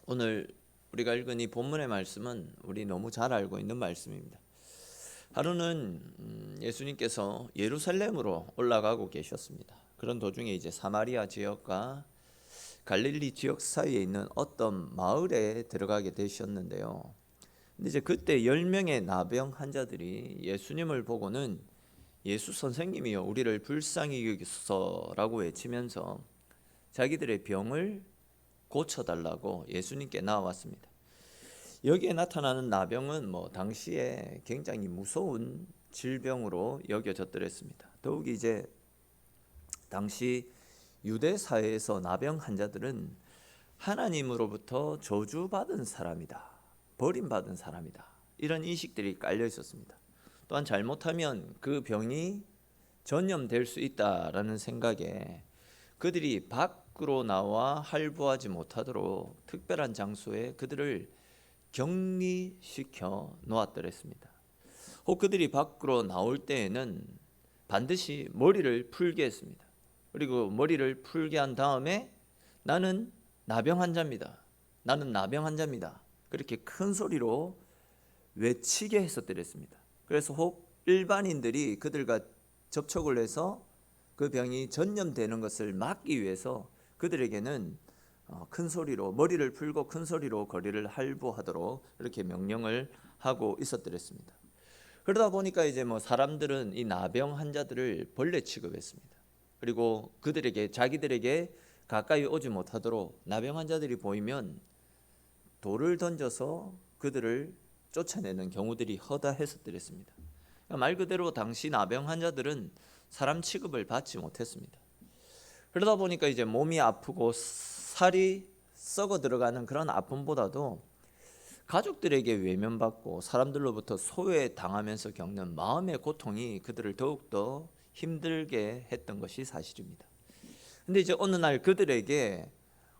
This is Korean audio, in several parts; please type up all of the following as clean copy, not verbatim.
오늘 우리가 읽은 이 본문의 말씀은 우리 너무 잘 알고 있는 말씀입니다. 하루는 예수님께서 예루살렘으로 올라가고 계셨습니다. 그런 도중에 이제 사마리아 지역과 갈릴리 지역 사이에 있는 어떤 마을에 들어가게 되셨는데요. 근데 이제 그때 10명의 나병 환자들이 예수님을 보고는 예수 선생님이여 우리를 불쌍히 여기소서라고 외치면서 자기들의 병을 고쳐달라고 예수님께 나왔습니다. 여기에 나타나는 나병은 당시에 굉장히 무서운 질병으로 여겨졌더랬습니다. 더욱이 이제 당시 유대 사회에서 나병 환자들은 하나님으로부터 저주받은 사람이다, 버림받은 사람이다, 이런 인식들이 깔려 있었습니다. 또한 잘못하면 그 병이 전염될 수 있다라는 생각에 그들이 밖으로 나와 할부하지 못하도록 특별한 장소에 그들을 격리시켜 놓았더랬습니다. 혹 그들이 밖으로 나올 때에는 반드시 머리를 풀게 했습니다. 그리고 머리를 풀게 한 다음에 나는 나병 환자입니다, 나는 나병 환자입니다, 그렇게 큰 소리로 외치게 했었더랬습니다. 그래서 혹 일반인들이 그들과 접촉을 해서 그 병이 전염되는 것을 막기 위해서 그들에게는 큰 소리로 머리를 풀고 큰 소리로 거리를 할부하도록 이렇게 명령을 하고 있었더랬습니다. 그러다 보니까 이제 사람들은 이 나병 환자들을 벌레 취급했습니다. 그리고 그들에게 자기들에게 가까이 오지 못하도록 나병 환자들이 보이면 돌을 던져서 그들을 쫓아내는 경우들이 허다했었더랬습니다. 말 그대로 당시 나병 환자들은 사람 취급을 받지 못했습니다. 그러다 보니까 이제 몸이 아프고 살이 썩어 들어가는 그런 아픔보다도 가족들에게 외면받고 사람들로부터 소외당하면서 겪는 마음의 고통이 그들을 더욱더 힘들게 했던 것이 사실입니다. 근데 이제 어느 날 그들에게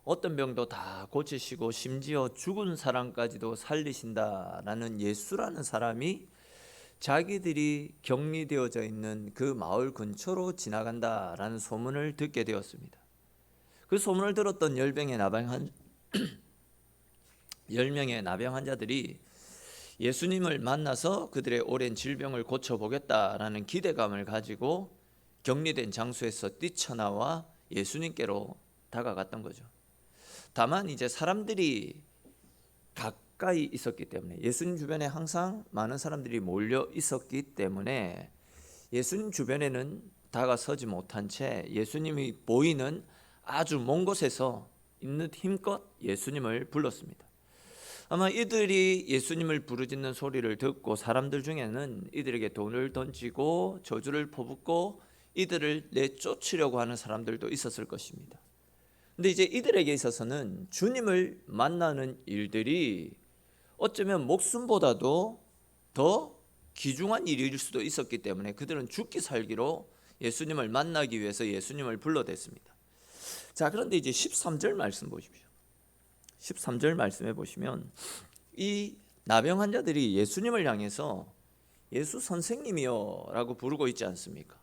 어떤 병도 다 고치시고 심지어 죽은 사람까지도 살리신다라는 예수라는 사람이 자기들이 격리되어져 있는 그 마을 근처로 지나간다라는 소문을 듣게 되었습니다. 그 소문을 들었던 10명의 나병 환자들이 예수님을 만나서 그들의 오랜 질병을 고쳐보겠다라는 기대감을 가지고 격리된 장소에서 뛰쳐나와 예수님께로 다가갔던 거죠. 다만 이제 사람들이 가까이 있었기 때문에, 예수님 주변에 항상 많은 사람들이 몰려 있었기 때문에 예수님 주변에는 다가서지 못한 채 예수님이 보이는 아주 먼 곳에서 있는 힘껏 예수님을 불렀습니다. 아마 이들이 예수님을 부르짖는 소리를 듣고 사람들 중에는 이들에게 돈을 던지고 저주를 퍼붓고 이들을 내쫓으려고 하는 사람들도 있었을 것입니다. 근데 이제 이들에게 있어서는 주님을 만나는 일들이 어쩌면 목숨보다도 더 귀중한 일일 수도 있었기 때문에 그들은 죽기 살기로 예수님을 만나기 위해서 예수님을 불러댔습니다. 자, 그런데 이제 13절 말씀 보십시오. 13절 말씀해 보시면 이 나병 환자들이 예수님을 향해서 예수 선생님이여 라고 부르고 있지 않습니까?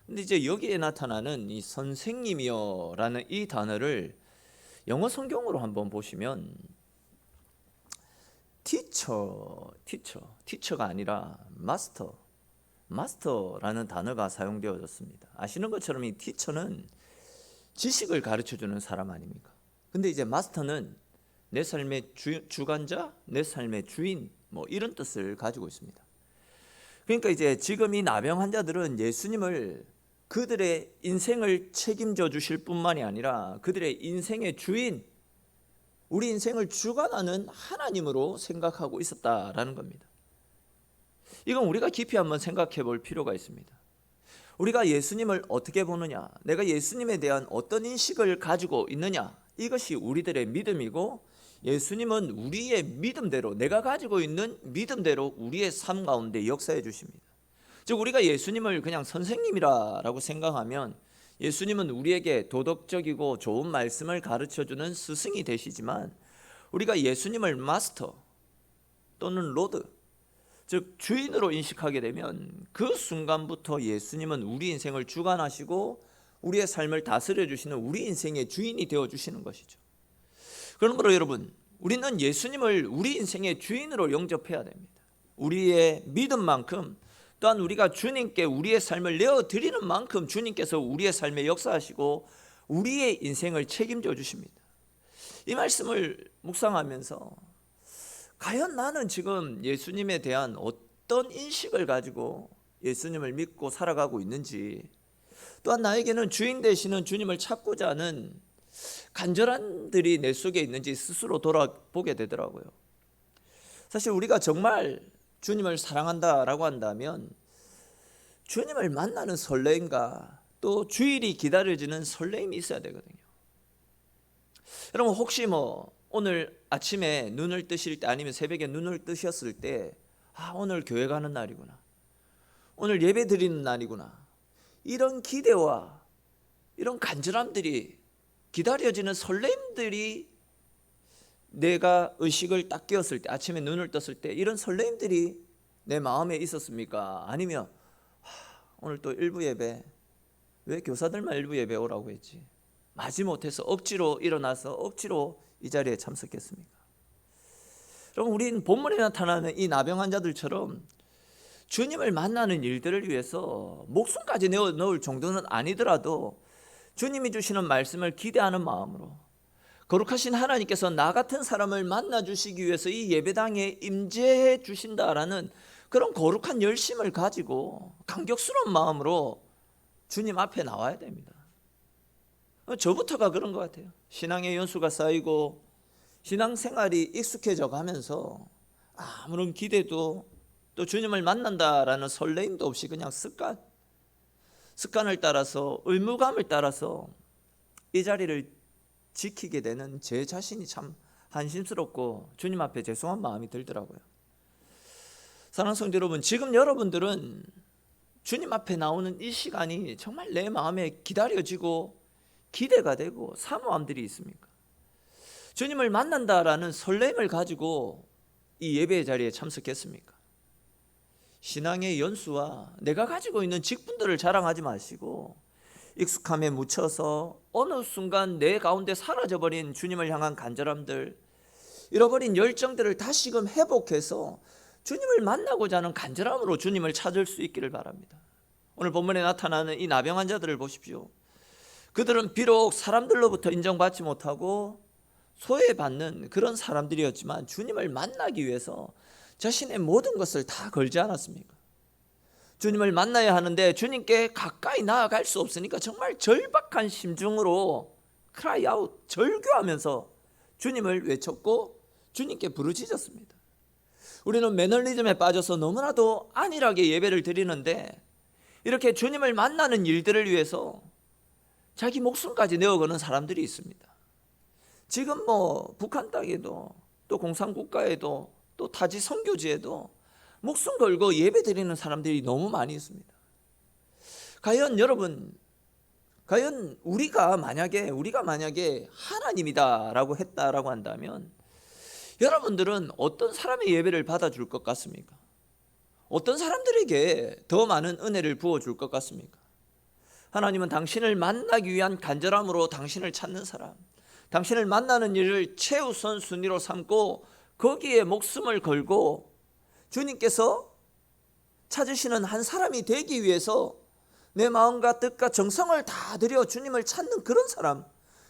근데 이제 여기에 나타나는 이 선생님이여 라는 이 단어를 영어 성경으로 한번 보시면 티처가 아니라 마스터라는 단어가 사용되어졌습니다. 아시는 것처럼 이 티처는 지식을 가르쳐주는 사람 아닙니까? 근데 이제 마스터는 내 삶의 주관자, 내 삶의 주인, 이런 뜻을 가지고 있습니다. 그러니까 이제 지금 이 나병 환자들은 예수님을 그들의 인생을 책임져 주실 뿐만이 아니라 그들의 인생의 주인, 우리 인생을 주관하는 하나님으로 생각하고 있었다라는 겁니다. 이건 우리가 깊이 한번 생각해 볼 필요가 있습니다. 우리가 예수님을 어떻게 보느냐, 내가 예수님에 대한 어떤 인식을 가지고 있느냐, 이것이 우리들의 믿음이고, 예수님은 우리의 믿음대로, 내가 가지고 있는 믿음대로 우리의 삶 가운데 역사해 주십니다. 즉 우리가 예수님을 그냥 선생님이라고 생각하면 예수님은 우리에게 도덕적이고 좋은 말씀을 가르쳐주는 스승이 되시지만, 우리가 예수님을 마스터 또는 로드, 즉 주인으로 인식하게 되면 그 순간부터 예수님은 우리 인생을 주관하시고 우리의 삶을 다스려 주시는 우리 인생의 주인이 되어 주시는 것이죠. 그러므로 여러분, 우리는 예수님을 우리 인생의 주인으로 영접해야 됩니다. 우리의 믿음만큼, 또한 우리가 주님께 우리의 삶을 내어드리는 만큼 주님께서 우리의 삶에 역사하시고 우리의 인생을 책임져 주십니다. 이 말씀을 묵상하면서 과연 나는 지금 예수님에 대한 어떤 인식을 가지고 예수님을 믿고 살아가고 있는지, 또한 나에게는 주인 되시는 주님을 찾고자 하는 간절함들이 내 속에 있는지 스스로 돌아보게 되더라고요. 사실 우리가 정말 주님을 사랑한다라고 한다면 주님을 만나는 설레임과 또 주일이 기다려지는 설레임이 있어야 되거든요. 여러분, 혹시 오늘 아침에 눈을 뜨실 때, 아니면 새벽에 눈을 뜨셨을 때, 오늘 교회 가는 날이구나, 오늘 예배 드리는 날이구나, 이런 기대와 이런 간절함들이, 기다려지는 설레임들이 내가 의식을 딱 깨었을 때, 아침에 눈을 떴을 때 이런 설레임들이 내 마음에 있었습니까? 아니면 오늘 또 일부 예배, 왜 교사들만 일부 예배 오라고 했지, 마지못해서 억지로 일어나서 억지로 이 자리에 참석했습니까? 여러분, 우리는 본문에 나타나는 이 나병 환자들처럼 주님을 만나는 일들을 위해서 목숨까지 내어 넣을 정도는 아니더라도 주님이 주시는 말씀을 기대하는 마음으로, 거룩하신 하나님께서 나 같은 사람을 만나 주시기 위해서 이 예배당에 임재해 주신다라는 그런 거룩한 열심을 가지고 감격스러운 마음으로 주님 앞에 나와야 됩니다. 저부터가 그런 것 같아요. 신앙의 연수가 쌓이고 신앙생활이 익숙해져 가면서 아무런 기대도, 또 주님을 만난다라는 설레임도 없이 그냥 습관을 따라서, 의무감을 따라서 이 자리를 지키게 되는 제 자신이 참 한심스럽고 주님 앞에 죄송한 마음이 들더라고요. 사랑하는 성도 여러분, 지금 여러분들은 주님 앞에 나오는 이 시간이 정말 내 마음에 기다려지고 기대가 되고 사모함들이 있습니까? 주님을 만난다라는 설렘을 가지고 이 예배의 자리에 참석했습니까? 신앙의 연수와 내가 가지고 있는 직분들을 자랑하지 마시고 익숙함에 묻혀서 어느 순간 내 가운데 사라져버린 주님을 향한 간절함들, 잃어버린 열정들을 다시금 회복해서 주님을 만나고자 하는 간절함으로 주님을 찾을 수 있기를 바랍니다. 오늘 본문에 나타나는 이 나병 환자들을 보십시오. 그들은 비록 사람들로부터 인정받지 못하고 소외받는 그런 사람들이었지만 주님을 만나기 위해서 자신의 모든 것을 다 걸지 않았습니까? 주님을 만나야 하는데 주님께 가까이 나아갈 수 없으니까 정말 절박한 심중으로 cry out, 절규하면서 주님을 외쳤고 주님께 부르짖었습니다. 우리는 매너리즘에 빠져서 너무나도 안일하게 예배를 드리는데, 이렇게 주님을 만나는 일들을 위해서 자기 목숨까지 내어거는 사람들이 있습니다. 지금 북한 땅에도, 또 공산국가에도, 또 타지 선교지에도 목숨 걸고 예배 드리는 사람들이 너무 많이 있습니다. 과연 여러분, 과연 우리가 만약에 하나님이다라고 했다라고 한다면 여러분들은 어떤 사람의 예배를 받아줄 것 같습니까? 어떤 사람들에게 더 많은 은혜를 부어줄 것 같습니까? 하나님은 당신을 만나기 위한 간절함으로 당신을 찾는 사람, 당신을 만나는 일을 최우선 순위로 삼고 거기에 목숨을 걸고 주님께서 찾으시는 한 사람이 되기 위해서 내 마음과 뜻과 정성을 다 들여 주님을 찾는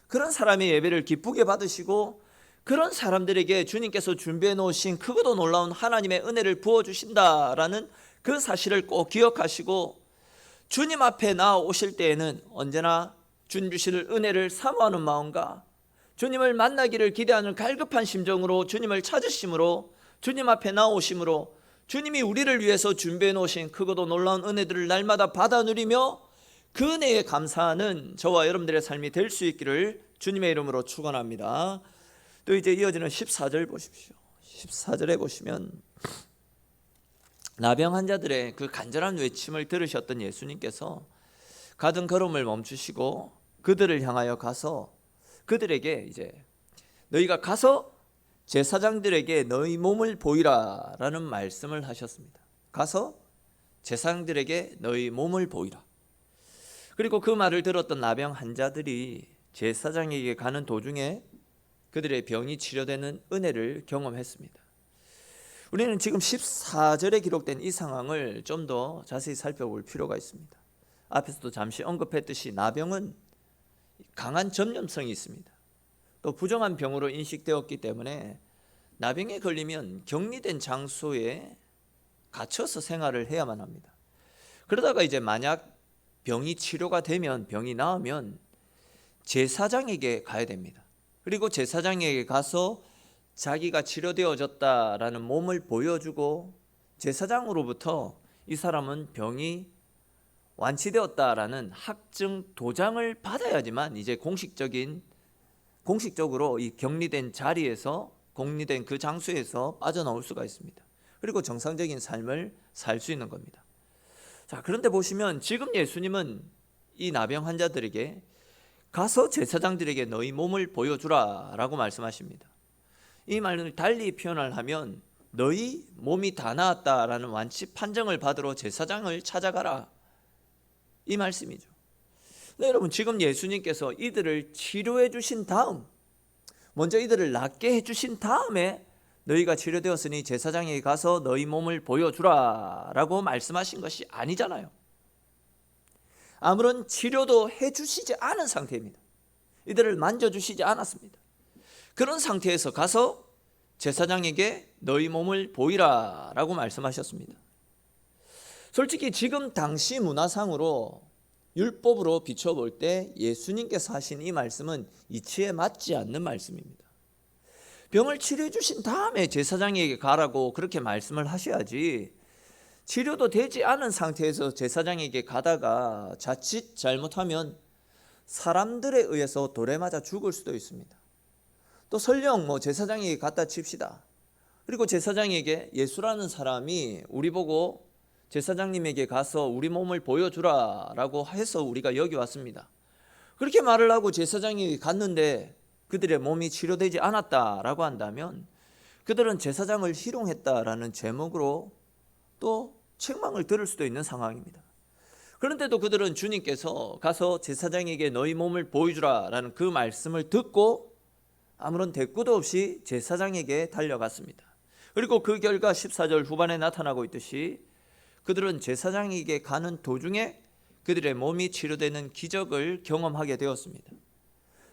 그런 사람의 예배를 기쁘게 받으시고, 그런 사람들에게 주님께서 준비해 놓으신 크고도 놀라운 하나님의 은혜를 부어주신다라는 그 사실을 꼭 기억하시고, 주님 앞에 나오실 때에는 언제나 주님 주실 은혜를 사모하는 마음과 주님을 만나기를 기대하는 갈급한 심정으로 주님을 찾으심으로, 주님 앞에 나오심으로 주님이 우리를 위해서 준비해 놓으신 크고도 놀라운 은혜들을 날마다 받아 누리며 그 은혜에 감사하는 저와 여러분들의 삶이 될 수 있기를 주님의 이름으로 축원합니다. 또 이제 이어지는 14절 보십시오. 14절에 보시면 나병 환자들의 그 간절한 외침을 들으셨던 예수님께서 가던 걸음을 멈추시고 그들을 향하여 가서 그들에게 이제 너희가 가서 제사장들에게 너희 몸을 보이라 라는 말씀을 하셨습니다. 가서 제사장들에게 너희 몸을 보이라. 그리고 그 말을 들었던 나병 환자들이 제사장에게 가는 도중에 그들의 병이 치료되는 은혜를 경험했습니다. 우리는 지금 14절에 기록된 이 상황을 좀 더 자세히 살펴볼 필요가 있습니다. 앞에서도 잠시 언급했듯이 나병은 강한 전염성이 있습니다. 또 부정한 병으로 인식되었기 때문에 나병에 걸리면 격리된 장소에 갇혀서 생활을 해야만 합니다. 그러다가 이제 만약 병이 치료가 되면, 병이 나으면 제사장에게 가야 됩니다. 그리고 제사장에게 가서 자기가 치료되어졌다라는 몸을 보여주고 제사장으로부터 이 사람은 병이 완치되었다라는 확증 도장을 받아야지만 이제 공식적으로 이 격리된 자리에서, 격리된 그 장소에서 빠져나올 수가 있습니다. 그리고 정상적인 삶을 살 수 있는 겁니다. 자, 그런데 보시면 지금 예수님은 이 나병 환자들에게 가서 제사장들에게 너희 몸을 보여주라 라고 말씀하십니다. 이 말을 달리 표현을 하면 너희 몸이 다 나았다라는 완치 판정을 받으러 제사장을 찾아가라, 이 말씀이죠. 네, 여러분, 지금 예수님께서 이들을 치료해 주신 다음, 먼저 이들을 낫게 해 주신 다음에 너희가 치료되었으니 제사장에게 가서 너희 몸을 보여주라 라고 말씀하신 것이 아니잖아요. 아무런 치료도 해 주시지 않은 상태입니다. 이들을 만져주시지 않았습니다. 그런 상태에서 가서 제사장에게 너희 몸을 보이라 라고 말씀하셨습니다. 솔직히 지금 당시 문화상으로, 율법으로 비춰볼 때 예수님께서 하신 이 말씀은 이치에 맞지 않는 말씀입니다. 병을 치료해 주신 다음에 제사장에게 가라고 그렇게 말씀을 하셔야지, 치료도 되지 않은 상태에서 제사장에게 가다가 자칫 잘못하면 사람들에 의해서 돌에 맞아 죽을 수도 있습니다. 또 설령 제사장에게 갔다 칩시다. 그리고 제사장에게 예수라는 사람이 우리 보고 제사장님에게 가서 우리 몸을 보여주라 라고 해서 우리가 여기 왔습니다. 그렇게 말을 하고 제사장이 갔는데 그들의 몸이 치료되지 않았다라고 한다면 그들은 제사장을 희롱했다라는 제목으로 또 책망을 들을 수도 있는 상황입니다. 그런데도 그들은 주님께서 가서 제사장에게 너희 몸을 보여주라 라는 그 말씀을 듣고 아무런 대꾸도 없이 제사장에게 달려갔습니다. 그리고 그 결과 14절 후반에 나타나고 있듯이 그들은 제사장에게 가는 도중에 그들의 몸이 치료되는 기적을 경험하게 되었습니다.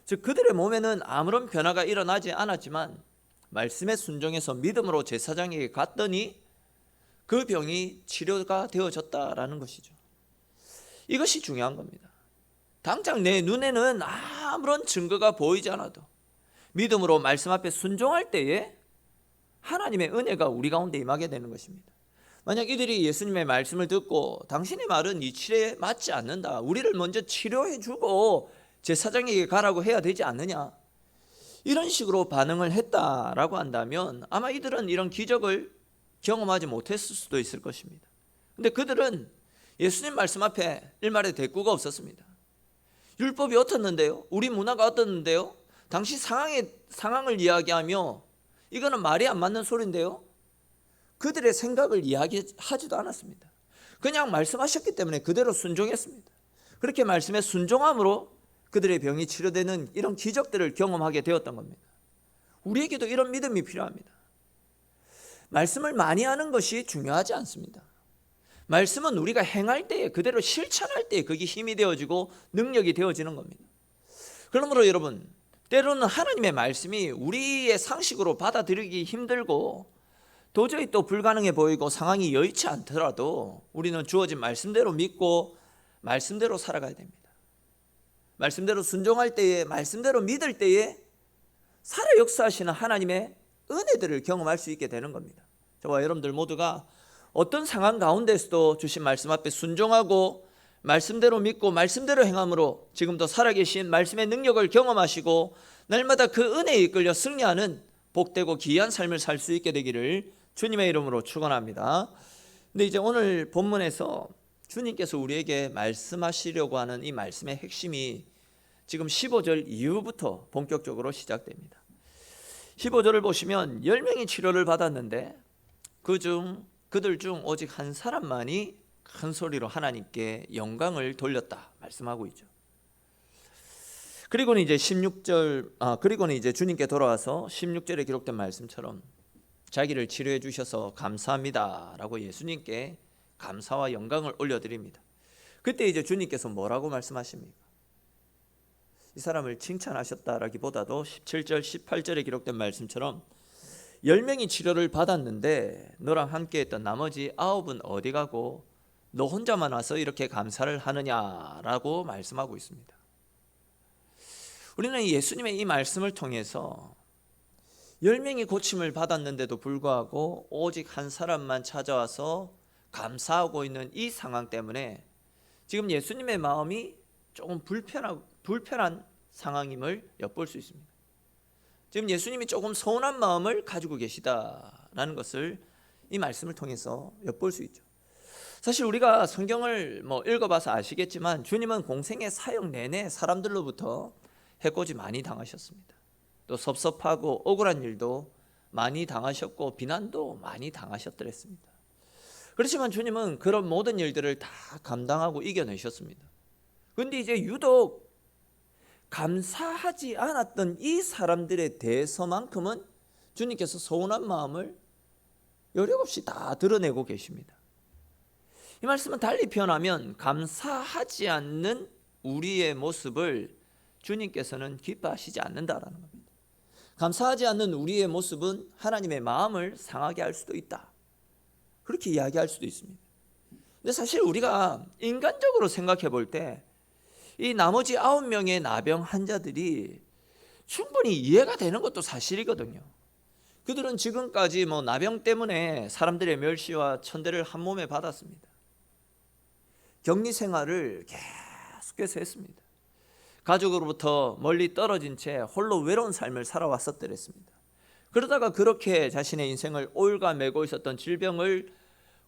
즉 그들의 몸에는 아무런 변화가 일어나지 않았지만 말씀에 순종해서 믿음으로 제사장에게 갔더니 그 병이 치료가 되어졌다라는 것이죠. 이것이 중요한 겁니다. 당장 내 눈에는 아무런 증거가 보이지 않아도 믿음으로 말씀 앞에 순종할 때에 하나님의 은혜가 우리 가운데 임하게 되는 것입니다. 만약 이들이 예수님의 말씀을 듣고 당신의 말은 이 치료에 맞지 않는다, 우리를 먼저 치료해 주고 제사장에게 가라고 해야 되지 않느냐, 이런 식으로 반응을 했다라고 한다면 아마 이들은 이런 기적을 경험하지 못했을 수도 있을 것입니다. 근데 그들은 예수님 말씀 앞에 일말의 대꾸가 없었습니다. 율법이 어떻는데요? 우리 문화가 어떻는데요? 당시 상황을 이야기하며 이거는 말이 안 맞는 소리인데요? 그들의 생각을 이야기하지도 않았습니다. 그냥 말씀하셨기 때문에 그대로 순종했습니다. 그렇게 말씀에 순종함으로 그들의 병이 치료되는 이런 기적들을 경험하게 되었던 겁니다. 우리에게도 이런 믿음이 필요합니다. 말씀을 많이 하는 것이 중요하지 않습니다. 말씀은 우리가 행할 때에, 그대로 실천할 때에 그게 힘이 되어지고 능력이 되어지는 겁니다. 그러므로 여러분, 때로는 하나님의 말씀이 우리의 상식으로 받아들이기 힘들고 도저히 또 불가능해 보이고 상황이 여의치 않더라도 우리는 주어진 말씀대로 믿고 말씀대로 살아가야 됩니다. 말씀대로 순종할 때에, 말씀대로 믿을 때에 살아 역사하시는 하나님의 은혜들을 경험할 수 있게 되는 겁니다. 저와 여러분들 모두가 어떤 상황 가운데서도 주신 말씀 앞에 순종하고 말씀대로 믿고 말씀대로 행함으로 지금도 살아계신 말씀의 능력을 경험하시고 날마다 그 은혜에 이끌려 승리하는 복되고 귀한 삶을 살 수 있게 되기를 주님의 이름으로 축원합니다. 근데 이제 오늘 본문에서 주님께서 우리에게 말씀하시려고 하는 이 말씀의 핵심이 지금 15절 이후부터 본격적으로 시작됩니다. 15절을 보시면 10명이 치료를 받았는데 그들 중 오직 한 사람만이 큰 소리로 하나님께 영광을 돌렸다 말씀하고 있죠. 그리고는 이제 16절 그리고는 이제 주님께 돌아와서 16절에 기록된 말씀처럼 자기를 치료해 주셔서 감사합니다라고 예수님께 감사와 영광을 올려드립니다. 그때 이제 주님께서 뭐라고 말씀하십니까? 이 사람을 칭찬하셨다라기보다도 17절 18절에 기록된 말씀처럼 10명이 치료를 받았는데 너랑 함께 했던 나머지 9은 어디 가고 너 혼자만 와서 이렇게 감사를 하느냐라고 말씀하고 있습니다. 우리는 예수님의 이 말씀을 통해서 10명이 고침을 받았는데도 불구하고 오직 한 사람만 찾아와서 감사하고 있는 이 상황 때문에 지금 예수님의 마음이 조금 불편한 상황임을 엿볼 수 있습니다. 지금 예수님이 조금 서운한 마음을 가지고 계시다라는 것을 이 말씀을 통해서 엿볼 수 있죠. 사실 우리가 성경을 읽어봐서 아시겠지만 주님은 공생의 사역 내내 사람들로부터 해코지 많이 당하셨습니다. 또 섭섭하고 억울한 일도 많이 당하셨고 비난도 많이 당하셨더랬습니다. 그렇지만 주님은 그런 모든 일들을 다 감당하고 이겨내셨습니다. 그런데 이제 유독 감사하지 않았던 이 사람들에 대해서만큼은 주님께서 서운한 마음을 여력없이 다 드러내고 계십니다. 이 말씀은 달리 표현하면 감사하지 않는 우리의 모습을 주님께서는 기뻐하시지 않는다라는 겁니다. 감사하지 않는 우리의 모습은 하나님의 마음을 상하게 할 수도 있다. 그렇게 이야기할 수도 있습니다. 근데 사실 우리가 인간적으로 생각해 볼 때 이 나머지 9명의 나병 환자들이 충분히 이해가 되는 것도 사실이거든요. 그들은 지금까지 나병 때문에 사람들의 멸시와 천대를 한 몸에 받았습니다. 격리 생활을 계속해서 했습니다. 가족으로부터 멀리 떨어진 채 홀로 외로운 삶을 살아왔었더랬습니다. 그러다가 그렇게 자신의 인생을 올가매고 있었던 질병을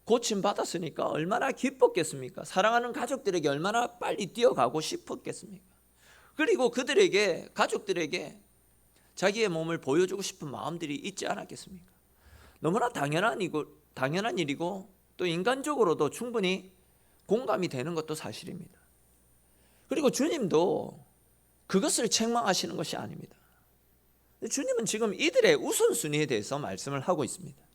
고침받았으니까 얼마나 기뻤겠습니까? 사랑하는 가족들에게 얼마나 빨리 뛰어가고 싶었겠습니까? 그리고 그들에게, 가족들에게 자기의 몸을 보여주고 싶은 마음들이 있지 않았겠습니까? 너무나 당연한 일이고 또 인간적으로도 충분히 공감이 되는 것도 사실입니다. 그리고 주님도 그것을 책망하시는 것이 아닙니다. 주님은 지금 이들의 우선순위에 대해서 말씀을 하고 있습니다.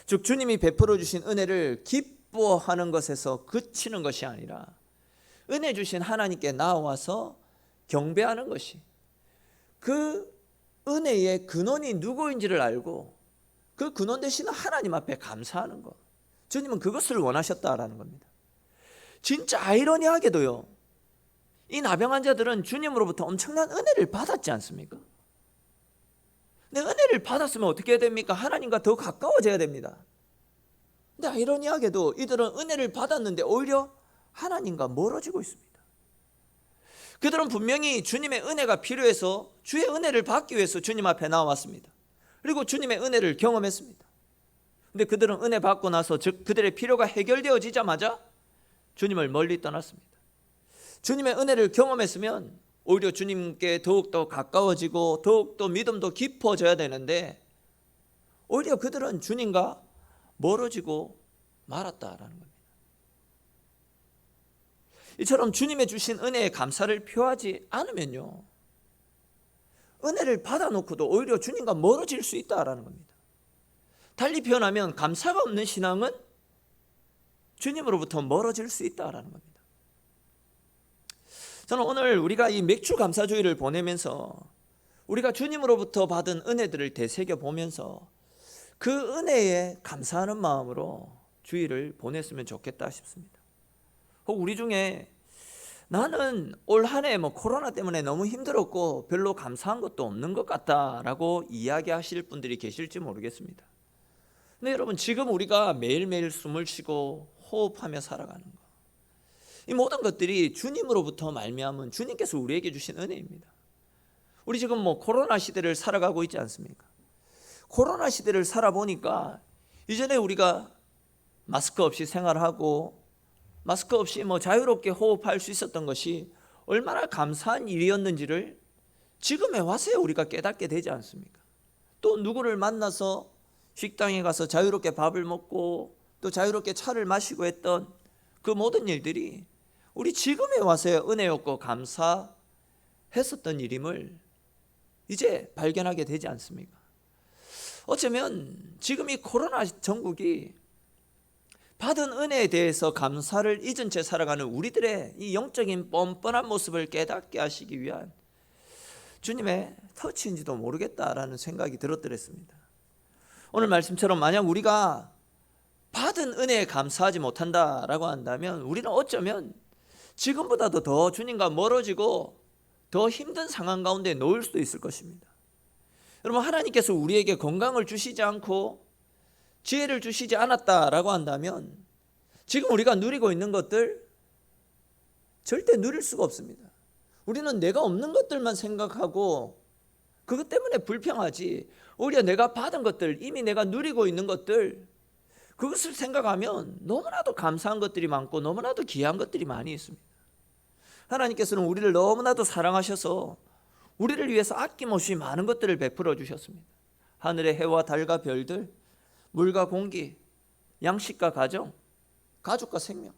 즉 주님이 베풀어 주신 은혜를 기뻐하는 것에서 그치는 것이 아니라 은혜 주신 하나님께 나와서 경배하는 것이, 그 은혜의 근원이 누구인지를 알고 그 근원 되시는 하나님 앞에 감사하는 것, 주님은 그것을 원하셨다라는 겁니다. 진짜 아이러니하게도요, 이 나병 환자들은 주님으로부터 엄청난 은혜를 받았지 않습니까? 근데 은혜를 받았으면 어떻게 해야 됩니까? 하나님과 더 가까워져야 됩니다. 근데 아이러니하게도 이들은 은혜를 받았는데 오히려 하나님과 멀어지고 있습니다. 그들은 분명히 주님의 은혜가 필요해서 주의 은혜를 받기 위해서 주님 앞에 나왔습니다. 그리고 주님의 은혜를 경험했습니다. 근데 그들은 은혜 받고 나서, 즉 그들의 필요가 해결되어지자마자 주님을 멀리 떠났습니다. 주님의 은혜를 경험했으면 오히려 주님께 더욱더 가까워지고 더욱더 믿음도 깊어져야 되는데 오히려 그들은 주님과 멀어지고 말았다라는 겁니다. 이처럼 주님의 주신 은혜에 감사를 표하지 않으면요, 은혜를 받아놓고도 오히려 주님과 멀어질 수 있다라는 겁니다. 달리 표현하면 감사가 없는 신앙은 주님으로부터 멀어질 수 있다라는 겁니다. 저는 오늘 우리가 이 맥주 감사주의를 보내면서 우리가 주님으로부터 받은 은혜들을 되새겨 보면서 그 은혜에 감사하는 마음으로 주일을 보냈으면 좋겠다 싶습니다. 혹 우리 중에 나는 올 한 해 코로나 때문에 너무 힘들었고 별로 감사한 것도 없는 것 같다라고 이야기하실 분들이 계실지 모르겠습니다. 근데 여러분, 지금 우리가 매일매일 숨을 쉬고 호흡하며 살아가는 것, 이 모든 것들이 주님으로부터 말미암은 주님께서 우리에게 주신 은혜입니다. 우리 지금 코로나 시대를 살아가고 있지 않습니까? 코로나 시대를 살아보니까 이전에 우리가 마스크 없이 생활하고 마스크 없이 자유롭게 호흡할 수 있었던 것이 얼마나 감사한 일이었는지를 지금에 와서야 우리가 깨닫게 되지 않습니까? 또 누구를 만나서 식당에 가서 자유롭게 밥을 먹고 또 자유롭게 차를 마시고 했던 그 모든 일들이 우리 지금에 와서야 은혜였고 감사의 했었던 일임을 이제 발견하게 되지 않습니까? 어쩌면 지금 이 코로나 전국이 받은 은혜에 대해서 감사를 잊은 채 살아가는 우리들의 이 영적인 뻔뻔한 모습을 깨닫게 하시기 위한 주님의 터치인지도 모르겠다라는 생각이 들었더랬습니다. 오늘 말씀처럼 만약 우리가 받은 은혜에 감사하지 못한다라고 한다면 우리는 어쩌면 지금보다도 더 주님과 멀어지고 더 힘든 상황 가운데 놓일 수도 있을 것입니다. 여러분, 하나님께서 우리에게 건강을 주시지 않고 지혜를 주시지 않았다라고 한다면 지금 우리가 누리고 있는 것들 절대 누릴 수가 없습니다. 우리는 내가 없는 것들만 생각하고 그것 때문에 불평하지, 오히려 내가 받은 것들, 이미 내가 누리고 있는 것들, 그것을 생각하면 너무나도 감사한 것들이 많고 너무나도 귀한 것들이 많이 있습니다. 하나님께서는 우리를 너무나도 사랑하셔서 우리를 위해서 아낌없이 많은 것들을 베풀어 주셨습니다. 하늘의 해와 달과 별들, 물과 공기, 양식과 가정, 가족과 생명,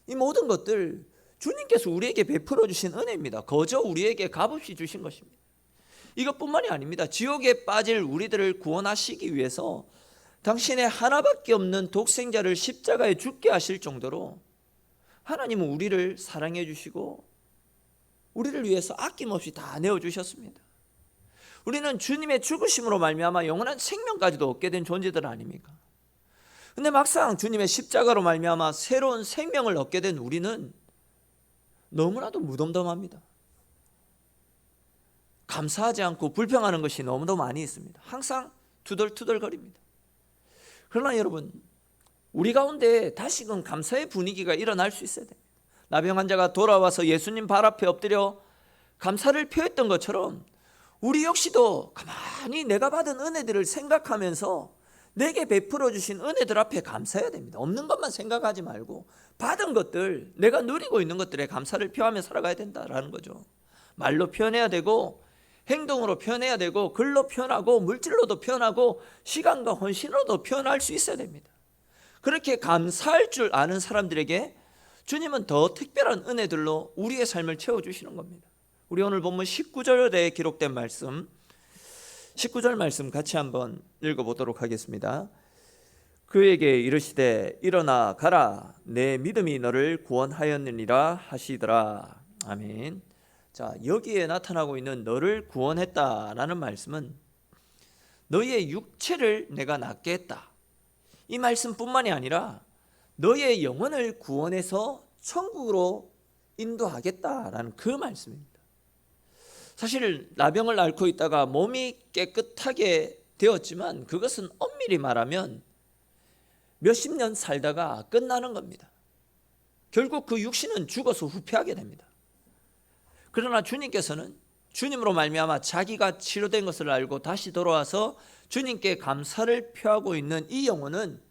이 모든 것들 주님께서 우리에게 베풀어 주신 은혜입니다. 거저 우리에게 값없이 주신 것입니다. 이것뿐만이 아닙니다. 지옥에 빠질 우리들을 구원하시기 위해서 당신의 하나밖에 없는 독생자를 십자가에 죽게 하실 정도로 하나님은 우리를 사랑해 주시고 우리를 위해서 아낌없이 다 내어주셨습니다. 우리는 주님의 죽으심으로 말미암아 영원한 생명까지도 얻게 된 존재들 아닙니까? 근데 막상 주님의 십자가로 말미암아 새로운 생명을 얻게 된 우리는 너무나도 무덤덤합니다. 감사하지 않고 불평하는 것이 너무도 많이 있습니다. 항상 투덜투덜거립니다. 그러나 여러분, 우리 가운데 다시금 감사의 분위기가 일어날 수 있어야 됩니다. 나병 환자가 돌아와서 예수님 발 앞에 엎드려 감사를 표했던 것처럼 우리 역시도 가만히 내가 받은 은혜들을 생각하면서 내게 베풀어 주신 은혜들 앞에 감사해야 됩니다. 없는 것만 생각하지 말고 받은 것들, 내가 누리고 있는 것들에 감사를 표하며 살아가야 된다라는 거죠. 말로 표현해야 되고 행동으로 표현해야 되고 글로 표현하고 물질로도 표현하고 시간과 헌신으로도 표현할 수 있어야 됩니다. 그렇게 감사할 줄 아는 사람들에게 주님은 더 특별한 은혜들로 우리의 삶을 채워주시는 겁니다. 우리 오늘 본문 19절에 기록된 말씀, 19절 말씀 같이 한번 읽어보도록 하겠습니다. 그에게 이르시되 일어나 가라, 내 믿음이 너를 구원하였느니라 하시더라. 아멘. 자, 여기에 나타나고 있는 너를 구원했다라는 말씀은 너의 육체를 내가 낫게 했다, 이 말씀뿐만이 아니라 너의 영혼을 구원해서 천국으로 인도하겠다라는 그 말씀입니다. 사실 나병을 앓고 있다가 몸이 깨끗하게 되었지만 그것은 엄밀히 말하면 몇십 년 살다가 끝나는 겁니다. 결국 그 육신은 죽어서 후패하게 됩니다. 그러나 주님께서는 주님으로 말미암아 자기가 치료된 것을 알고 다시 돌아와서 주님께 감사를 표하고 있는 이 영혼은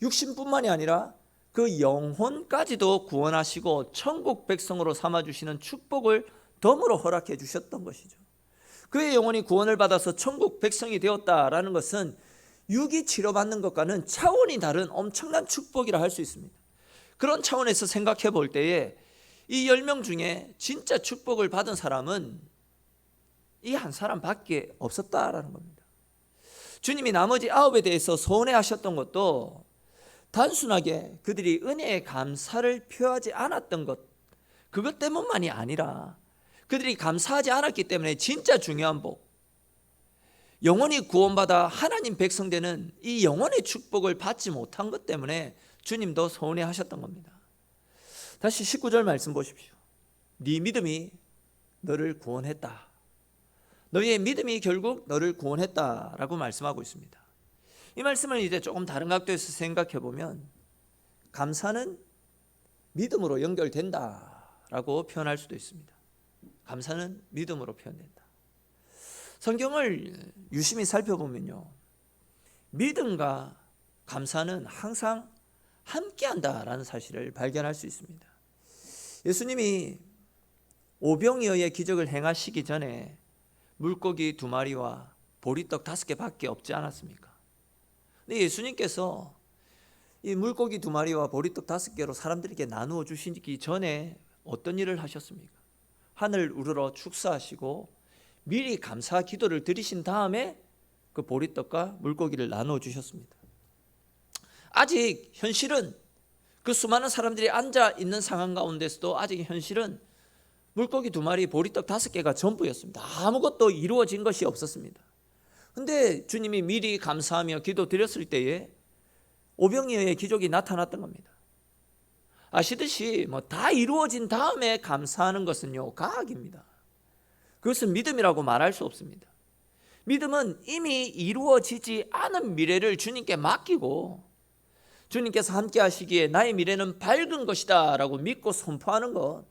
육신뿐만이 아니라 그 영혼까지도 구원하시고 천국 백성으로 삼아주시는 축복을 덤으로 허락해 주셨던 것이죠. 그의 영혼이 구원을 받아서 천국 백성이 되었다라는 것은 육이 치료받는 것과는 차원이 다른 엄청난 축복이라 할 수 있습니다. 그런 차원에서 생각해 볼 때에 이 10명 중에 진짜 축복을 받은 사람은 이 한 사람밖에 없었다라는 겁니다. 주님이 나머지 9에 대해서 서운해하셨던 것도 단순하게 그들이 은혜에 감사를 표하지 않았던 것, 그것 때문만이 아니라 그들이 감사하지 않았기 때문에 진짜 중요한 복, 영원히 구원받아 하나님 백성 되는 이 영원의 축복을 받지 못한 것 때문에 주님도 서운해하셨던 겁니다. 다시 19절 말씀 보십시오. 네 믿음이 너를 구원했다. 너희의 믿음이 결국 너를 구원했다라고 말씀하고 있습니다. 이 말씀을 이제 조금 다른 각도에서 생각해 보면 감사는 믿음으로 연결된다라고 표현할 수도 있습니다. 감사는 믿음으로 표현된다. 성경을 유심히 살펴보면요, 믿음과 감사는 항상 함께한다라는 사실을 발견할 수 있습니다. 예수님이 오병이어의 기적을 행하시기 전에 물고기 2마리와 보리떡 5개밖에 없지 않았습니까? 근데 예수님께서 이 물고기 2마리와 보리떡 5개로 사람들에게 나누어 주시기 전에 어떤 일을 하셨습니까? 하늘 우러러 축사하시고 미리 감사 기도를 드리신 다음에 그 보리떡과 물고기를 나눠 주셨습니다. 아직 현실은 그 수많은 사람들이 앉아 있는 상황 가운데서도 아직 현실은 물고기 2마리, 보리떡 5개가 전부였습니다. 아무것도 이루어진 것이 없었습니다. 근데 주님이 미리 감사하며 기도 드렸을 때에 오병이어의 기적이 나타났던 겁니다. 아시듯이 다 이루어진 다음에 감사하는 것은요, 과학입니다. 그것은 믿음이라고 말할 수 없습니다. 믿음은 이미 이루어지지 않은 미래를 주님께 맡기고 주님께서 함께 하시기에 나의 미래는 밝은 것이다 라고 믿고 선포하는 것,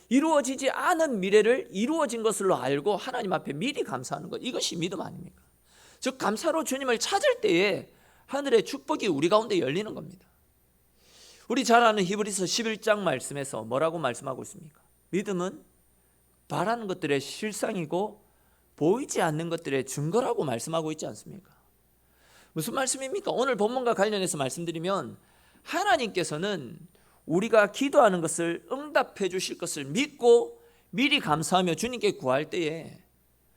이루어지지 않은 미래를 이루어진 것으로 알고 하나님 앞에 미리 감사하는 것, 이것이 믿음 아닙니까? 즉 감사로 주님을 찾을 때에 하늘의 축복이 우리 가운데 열리는 겁니다. 우리 잘 아는 히브리서 11장 말씀에서 뭐라고 말씀하고 있습니까? 믿음은 바라는 것들의 실상이고 보이지 않는 것들의 증거라고 말씀하고 있지 않습니까? 무슨 말씀입니까? 오늘 본문과 관련해서 말씀드리면 하나님께서는 우리가 기도하는 것을 응답해 주실 것을 믿고 미리 감사하며 주님께 구할 때에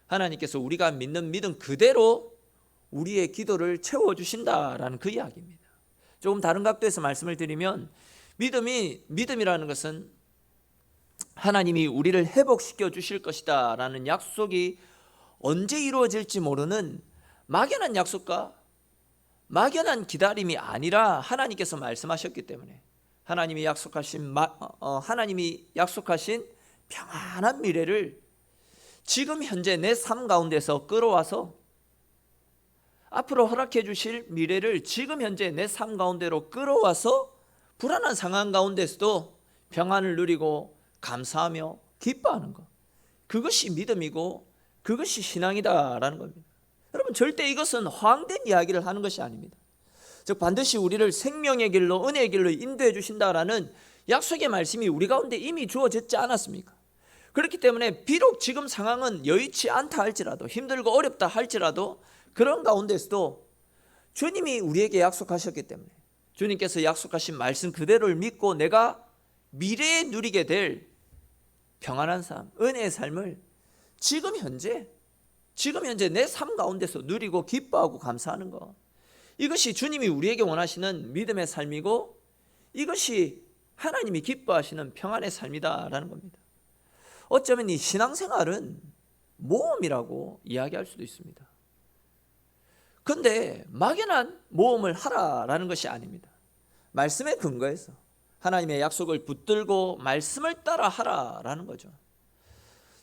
하나님께서 우리가 믿는 믿음 그대로 우리의 기도를 채워주신다라는 그 이야기입니다. 조금 다른 각도에서 말씀을 드리면 믿음이라는 것은 하나님이 우리를 회복시켜 주실 것이다 라는 약속이 언제 이루어질지 모르는 막연한 약속과 막연한 기다림이 아니라 하나님께서 말씀하셨기 때문에 하나님이 약속하신 평안한 미래를 지금 현재 내 삶 가운데서 끌어와서 앞으로 허락해 주실 미래를 지금 현재 내 삶 가운데로 끌어와서 불안한 상황 가운데서도 평안을 누리고 감사하며 기뻐하는 것, 그것이 믿음이고 그것이 신앙이다라는 겁니다. 여러분, 절대 이것은 허황된 이야기를 하는 것이 아닙니다. 즉 반드시 우리를 생명의 길로 은혜의 길로 인도해 주신다라는 약속의 말씀이 우리 가운데 이미 주어졌지 않았습니까? 그렇기 때문에 비록 지금 상황은 여의치 않다 할지라도, 힘들고 어렵다 할지라도 그런 가운데서도 주님이 우리에게 약속하셨기 때문에 주님께서 약속하신 말씀 그대로를 믿고 내가 미래에 누리게 될 평안한 삶, 은혜의 삶을 지금 현재 내 삶 가운데서 누리고 기뻐하고 감사하는 것, 이것이 주님이 우리에게 원하시는 믿음의 삶이고 이것이 하나님이 기뻐하시는 평안의 삶이다라는 겁니다. 어쩌면 이 신앙생활은 모험이라고 이야기할 수도 있습니다. 그런데 막연한 모험을 하라라는 것이 아닙니다. 말씀에 근거해서 하나님의 약속을 붙들고 말씀을 따라 하라라는 거죠.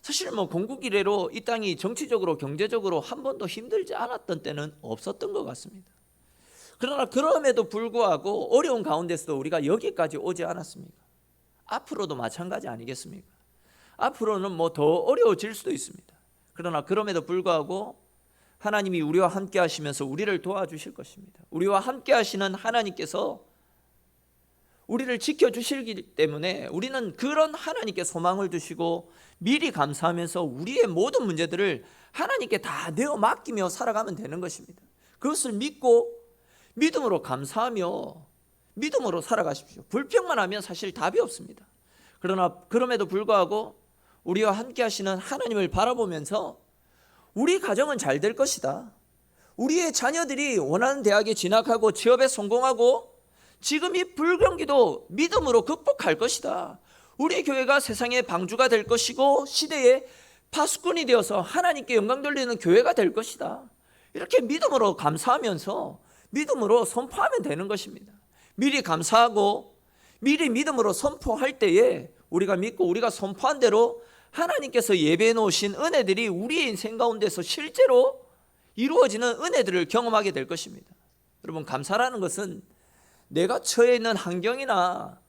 사실 공국 이래로 이 땅이 정치적으로 경제적으로 한 번도 힘들지 않았던 때는 없었던 것 같습니다. 그러나 그럼에도 불구하고 어려운 가운데서도 우리가 여기까지 오지 않았습니까? 앞으로도 마찬가지 아니겠습니까? 앞으로는 더 어려워질 수도 있습니다. 그러나 그럼에도 불구하고 하나님이 우리와 함께 하시면서 우리를 도와주실 것입니다. 우리와 함께 하시는 하나님께서 우리를 지켜주시기 때문에 우리는 그런 하나님께 소망을 두시고 미리 감사하면서 우리의 모든 문제들을 하나님께 다 내어 맡기며 살아가면 되는 것입니다. 그것을 믿고 믿음으로 감사하며 믿음으로 살아가십시오. 불평만 하면 사실 답이 없습니다. 그러나 그럼에도 불구하고 우리와 함께 하시는 하나님을 바라보면서 우리 가정은 잘 될 것이다, 우리의 자녀들이 원하는 대학에 진학하고 취업에 성공하고 지금 이 불경기도 믿음으로 극복할 것이다, 우리 교회가 세상의 방주가 될 것이고 시대의 파수꾼이 되어서 하나님께 영광 돌리는 교회가 될 것이다, 이렇게 믿음으로 감사하면서 믿음으로 선포하면 되는 것입니다. 미리 감사하고 미리 믿음으로 선포할 때에 우리가 믿고 우리가 선포한 대로 하나님께서 예배해 놓으신 은혜들이 우리의 인생 가운데서 실제로 이루어지는 은혜들을 경험하게 될 것입니다. 여러분, 감사라는 것은 내가 처해 있는 환경이나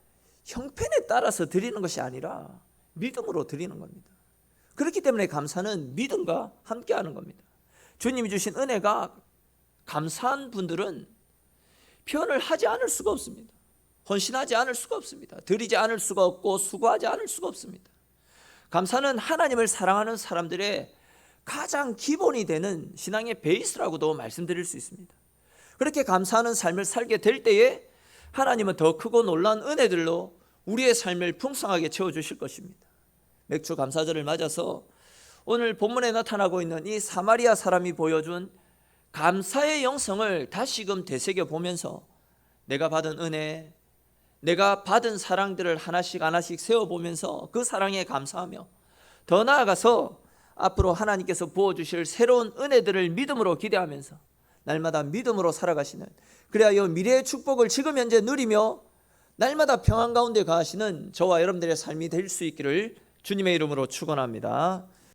형편에 따라서 드리는 것이 아니라 믿음으로 드리는 겁니다. 그렇기 때문에 감사는 믿음과 함께하는 겁니다. 주님이 주신 은혜가 감사한 분들은 표현을 하지 않을 수가 없습니다. 헌신하지 않을 수가 없습니다. 드리지 않을 수가 없고 수고하지 않을 수가 없습니다. 감사는 하나님을 사랑하는 사람들의 가장 기본이 되는 신앙의 베이스라고도 말씀드릴 수 있습니다. 그렇게 감사하는 삶을 살게 될 때에 하나님은 더 크고 놀라운 은혜들로 우리의 삶을 풍성하게 채워주실 것입니다. 맥주 감사절을 맞아서 오늘 본문에 나타나고 있는 이 사마리아 사람이 보여준 감사의 영성을 다시금 되새겨 보면서 내가 받은 은혜, 내가 받은 사랑들을 하나씩 하나씩 세워보면서 그 사랑에 감사하며 더 나아가서 앞으로 하나님께서 부어주실 새로운 은혜들을 믿음으로 기대하면서 날마다 믿음으로 살아가시는, 그래야 이 미래의 축복을 지금 현재 누리며 날마다 평안 가운데 거하시는 저와 여러분들의 삶이 될 수 있기를 주님의 이름으로 축원합니다.